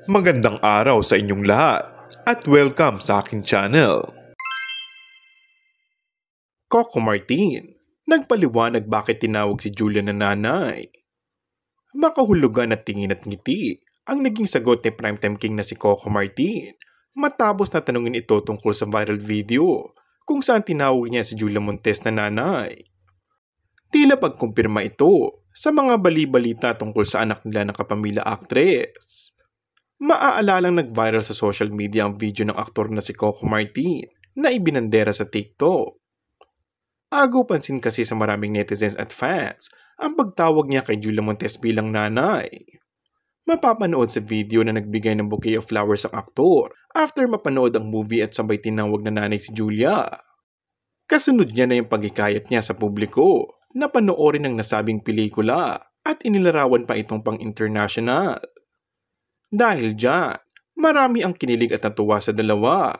Magandang araw sa inyong lahat at welcome sa aking channel. Coco Martin, nagpaliwanag bakit tinawag si Julia na nanay. Makahulugan at tingin at ngiti ang naging sagot ni Primetime King na si Coco Martin matapos na tanungin ito tungkol sa viral video kung saan tinawag niya si Julia Montes na nanay. Tila pagkumpirma ito sa mga bali-balita tungkol sa anak nila ng kapamilya actress. Maaalalang nag-viral sa social media ang video ng aktor na si Coco Martin na ibinandera sa TikTok. Agaw pansin kasi sa maraming netizens at fans ang pagtawag niya kay Julia Montes bilang nanay. Mapapanood sa video na nagbigay ng bouquet of flowers ang aktor after mapanood ang movie at sabay tinawag na nanay si Julia. Kasunod niya na yung paghikayat niya sa publiko na panoorin ang nasabing pelikula at inilarawan pa itong pang-international. Dahil dyan, marami ang kinilig at natuwa sa dalawa,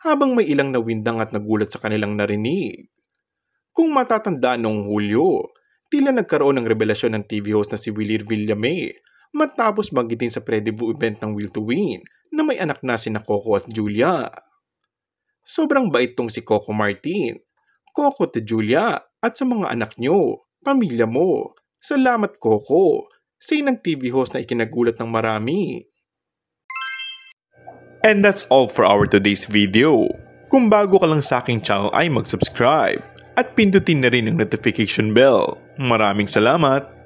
habang may ilang nawindang at nagulat sa kanilang narinig. Kung matatandaan noong Hulyo, tila nagkaroon ng revelasyon ng TV host na si Willie Villame matapos magitin sa pre-debut event ng Will to Win na may anak na sina Coco at Julia. Sobrang bait tong si Coco Martin, Coco at Julia at sa mga anak nyo, pamilya mo. Salamat Coco, say ng TV host na ikinagulat ng marami. And that's all for our today's video. Kung bago ka lang sa aking channel ay mag-subscribe at pindutin na rin ang notification bell. Maraming salamat!